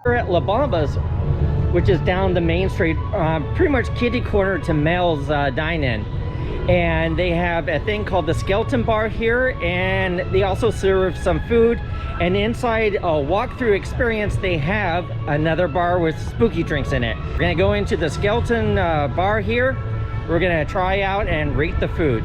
We're at La Bamba's, which is down the main street, pretty much kitty corner to Mel's Dine-In. And they have a thing called the Skeleton Bar here, and they also serve some food. And inside a walkthrough experience, they have another bar with spooky drinks in it. We're gonna go into the Skeleton Bar here. We're gonna try out and rate the food.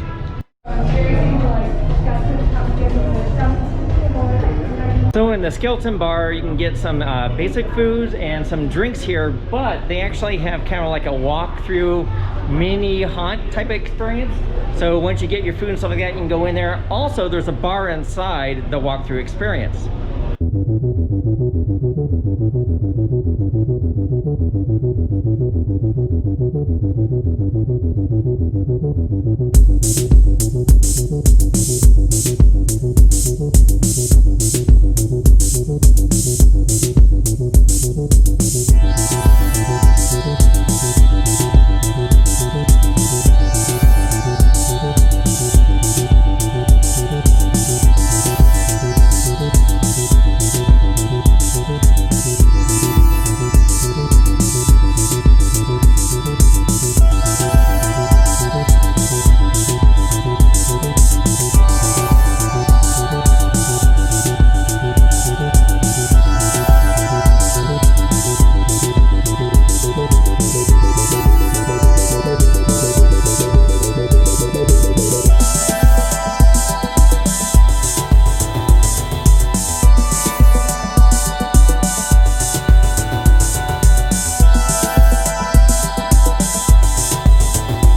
So in the Skeleton Bar, you can get some basic foods and some drinks here, but they actually have kind of like a walk-through mini haunt type experience. So once you get your food and stuff like that, you can go in there. Also, there's a bar inside the walk-through experience.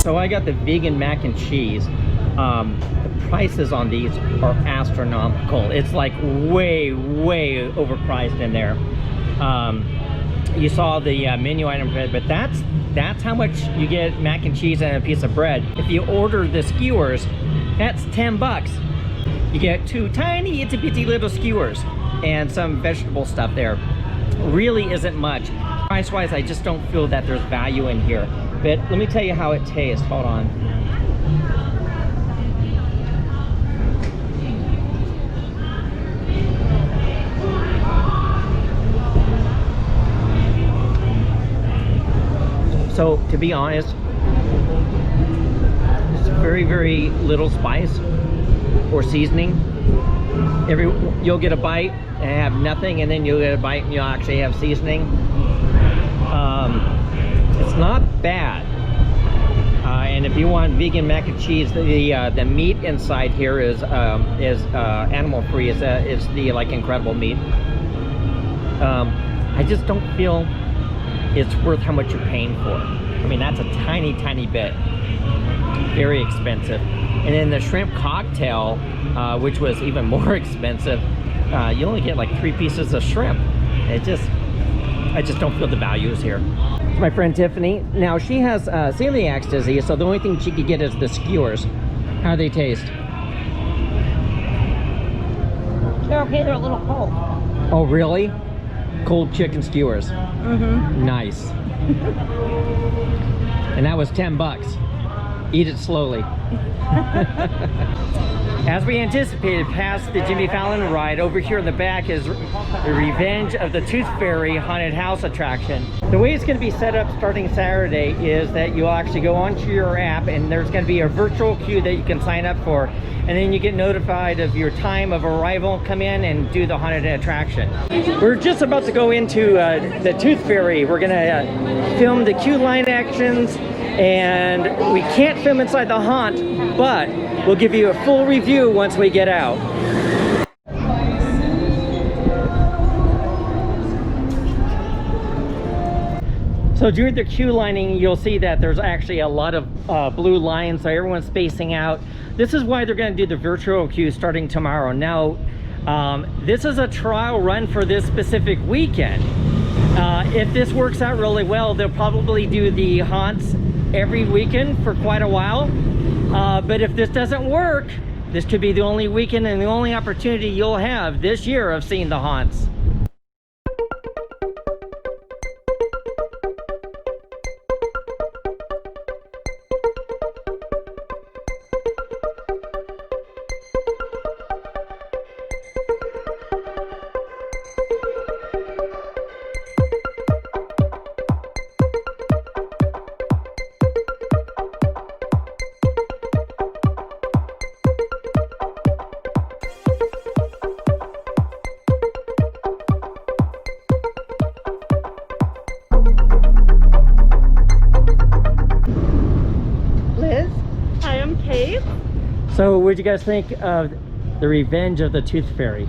So I got the vegan mac and cheese. The prices on these are astronomical. It's like way overpriced in there. You saw the menu item bread, but that's how much you get mac and cheese and a piece of bread. If you order the skewers, that's 10 bucks. You get 2 tiny itty bitty little skewers and some vegetable stuff there. Really isn't much. Price wise, I just don't feel that there's value in here. But let me tell you how it tastes. Hold on. So to be honest, it's very little spice or seasoning. You'll get a bite and have nothing, and then you'll get a bite and you'll actually have seasoning. It's not bad. And if you want vegan mac and cheese, the meat inside here is animal free. It's the like incredible meat. I just don't feel it's worth how much you're paying for. I mean, that's a tiny bit. Very expensive. And then the shrimp cocktail, which was even more expensive, you only get like 3 pieces of shrimp. I just don't feel the values here. My friend Tiffany, now she has celiac disease, so the only thing she could get is the skewers. How do they taste? They're okay, they're a little cold. Oh, really? Cold chicken skewers. Mm-hmm. Nice. And that was 10 bucks. Eat it slowly. As we anticipated, past the Jimmy Fallon ride, over here in the back is the Revenge of the Tooth Fairy haunted house attraction. The way it's going to be set up starting Saturday is that you'll actually go onto your app, and there's going to be a virtual queue that you can sign up for, and then you get notified of your time of arrival. Come in and do the haunted attraction. We're just about to go into the Tooth Fairy. We're going to film the queue line actions, and we can't film inside the haunt, but we'll give you a full review once we get out. So during the queue lining, you'll see that there's actually a lot of blue lines, so everyone's spacing out. This is why they're going to do the virtual queue starting tomorrow. Now, this is a trial run for this specific weekend. If this works out really well, they'll probably do the haunts every weekend for quite a while. But if this doesn't work, this could be the only weekend and the only opportunity you'll have this year of seeing the haunts. 8. So what did you guys think of The Revenge of the Tooth Fairy?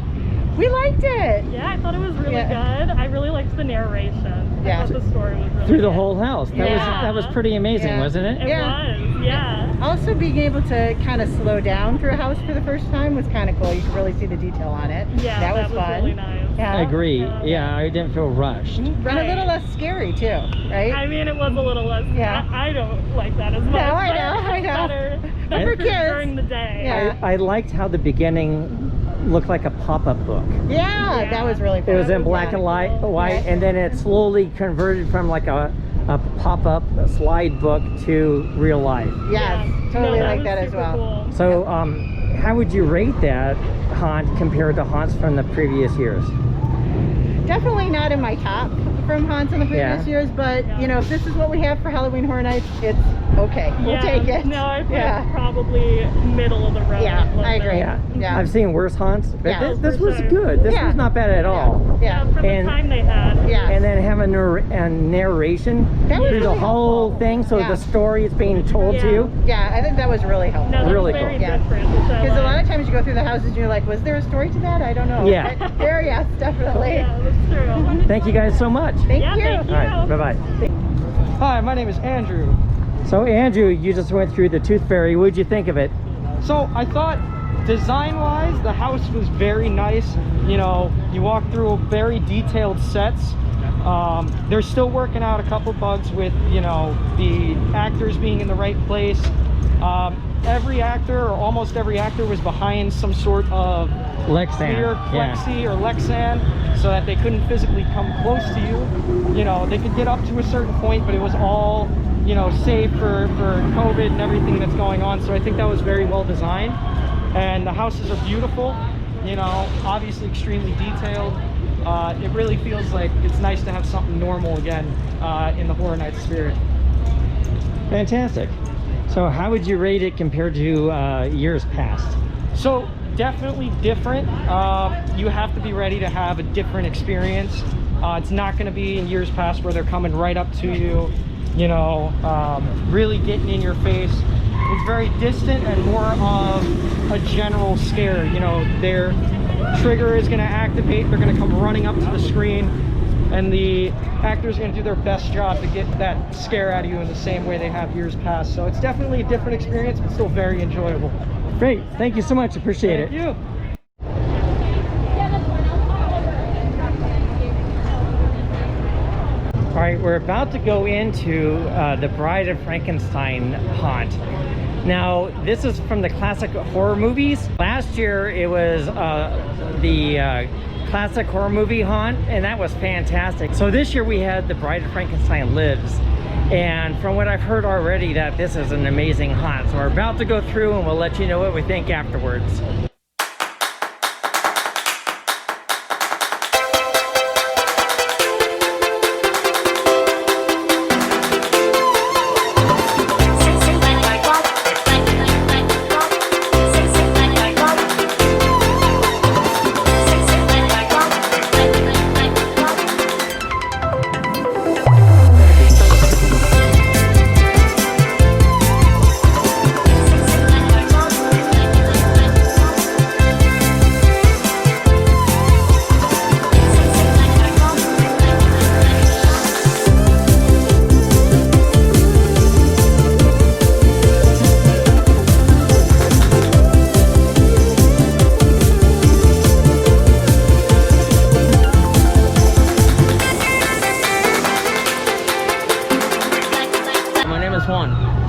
We liked it. Yeah, I thought it was really good. I really liked the narration. Yeah. I thought the story was really Through the good. whole house. That was pretty amazing, Yeah. wasn't it? It was, yeah. Also being able to kind of slow down through a house for the first time was kind of cool. You could really see the detail on it. Yeah, that was fun. really nice. Yeah. I agree. Yeah, I didn't feel rushed. And a little less scary too, right? I mean, it was a little less. Yeah. I don't like that as much. No, I know. Better For kids. during the day. Yeah. I liked how the beginning looked like a pop-up book. Yeah, that was really fun. It was in black and white, and then it slowly converted from like a pop-up slide book to real life. Yes, totally No, like was that as super well. Cool. So how would you rate that haunt compared to haunts from the previous years? Definitely not in my top from haunts in the previous years, but you know, if this is what we have for Halloween Horror Nights, it's okay. We'll take it. No, I put it probably middle of the road. Yeah, a little I agree. bit. Yeah. I've seen worse haunts, but Yeah, this for was sure. good. This Yeah. was not bad at all. Yeah. For the And- time they had. Yeah. And then have a narration That was through the really whole helpful. thing, so Yeah. the story is being told to Yeah. you. Yeah, I think that was really helpful. No, that's Really very cool. Yeah. different. which I Because a lot like. of times you go through the houses and you're like, was there a story to that? I don't know. Yeah. But there, yes, definitely. Yeah, that's true. Thank you guys so much. Thank Yeah, you. thank you. All right, bye-bye. Hi, my name is Andrew. So Andrew, you just went through the Tooth Fairy. What did you think of it? So I thought design-wise, the house was very nice. You know, you walk through very detailed sets. They're still working out a couple bugs with, you know, the actors being in the right place. Every actor, or almost every actor, was behind some sort of Lexan. clear Yeah. plexi or Lexan, so that they couldn't physically come close to you. You know, they could get up to a certain point, but it was all, you know, safe for COVID and everything that's going on. So I think that was very well designed. And the houses are beautiful, you know, obviously extremely detailed. It really feels like it's nice to have something normal again in the Horror Nights spirit. Fantastic. So how would you rate it compared to years past? So definitely different. You have to be ready to have a different experience. It's not going to be in years past where they're coming right up to you, you know, really getting in your face. It's very distant and more of a general scare. You know, their trigger is going to activate. They're going to come running up to the screen, and the actors are going to do their best job to get that scare out of you in the same way they have years past. So it's definitely a different experience, but still very enjoyable. Great. Thank you so much. Appreciate it. Thank you. All right, we're about to go into the Bride of Frankenstein haunt. Now, this is from the classic horror movies. Last year, it was the classic horror movie haunt, and that was fantastic. So this year we had the Bride of Frankenstein Lives. And from what I've heard already, that this is an amazing haunt. So we're about to go through and we'll let you know what we think afterwards.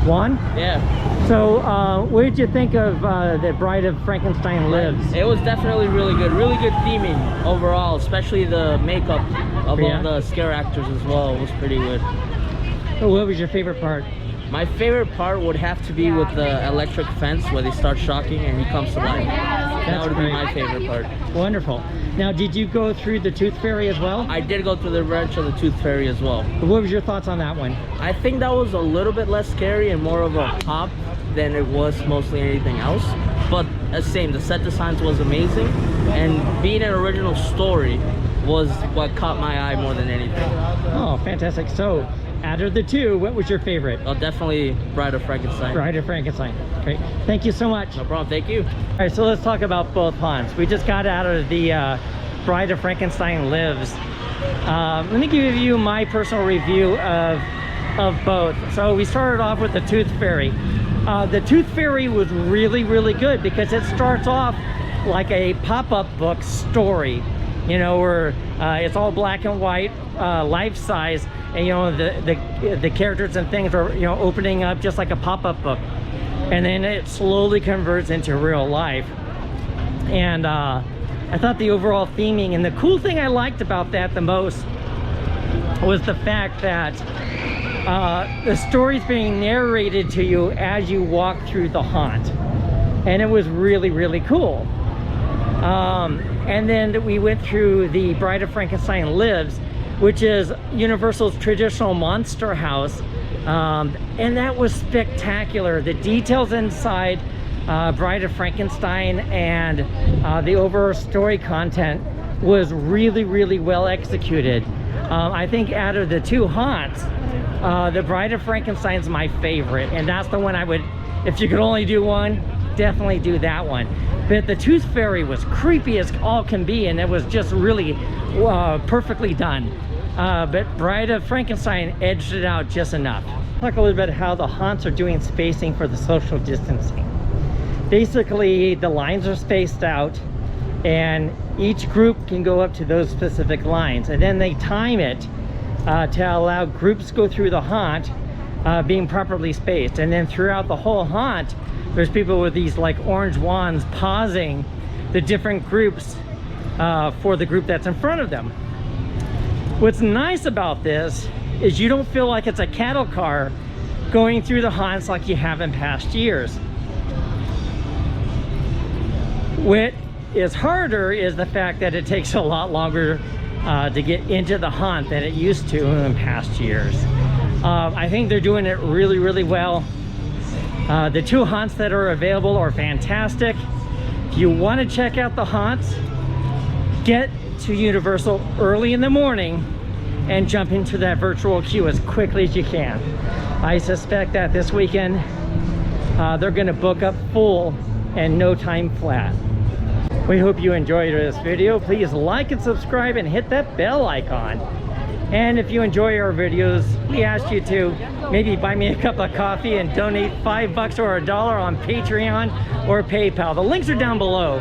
Juan? Yeah, So, what did you think of the Bride of Frankenstein Lives? it was definitely really good theming overall, especially the makeup of Yeah. all the scare actors as well was pretty good. What was your favorite part? My favorite part would have to be with the electric fence where they start shocking and he comes to life. That would be great. my favorite part. Wonderful. Now, did you go through the Tooth Fairy as well? I did go through the Revenge of the Tooth Fairy as well. What was your thoughts on that one? I think that was a little bit less scary and more of a pop than it was mostly anything else. But same, the set designs was amazing, and being an original story was what caught my eye more than anything. Oh, fantastic. So, Out of the two, what was your favorite? Oh, definitely Bride of Frankenstein. Bride of Frankenstein. Great. Thank you so much. No problem. Thank you. All right, so let's talk about both haunts. We just got out of the Bride of Frankenstein Lives. Let me give you my personal review of both. So we started off with the Tooth Fairy. The Tooth Fairy was really, really good because it starts off like a pop-up book story, you know, where it's all black and white, life-size, and you know the characters and things are, you know, opening up just like a pop-up book, and then it slowly converts into real life. And I thought the overall theming, and the cool thing I liked about that the most was the fact that the story's being narrated to you as you walk through the haunt, and it was really, really cool. And then we went through the Bride of Frankenstein Lives, which is Universal's traditional monster house, and that was spectacular. The details inside Bride of Frankenstein and the overall story content was really, really well executed. I think out of the two haunts, the Bride of Frankenstein's my favorite, and that's the one I would, if you could only do one, definitely do that one. But the Tooth Fairy was creepy as all can be, and it was just really perfectly done. But Bride of Frankenstein edged it out just enough. Talk a little bit how the haunts are doing spacing for the social distancing. Basically, the lines are spaced out, and each group can go up to those specific lines, and then they time it to allow groups go through the haunt being properly spaced. And then throughout the whole haunt, there's people with these like orange wands pausing the different groups for the group that's in front of them. What's nice about this is you don't feel like it's a cattle car going through the haunts like you have in past years. What is harder is the fact that it takes a lot longer to get into the haunt than it used to in past years. I think they're doing it really, really well. The two haunts that are available are fantastic. If you want to check out the haunts, get to Universal early in the morning and jump into that virtual queue as quickly as you can. I suspect that this weekend they're going to book up full and no time flat. We hope you enjoyed this video. Please like and subscribe and hit that bell icon. And if you enjoy our videos, we ask you to maybe buy me a cup of coffee and donate $5 or $1 on Patreon or PayPal. The links are down below.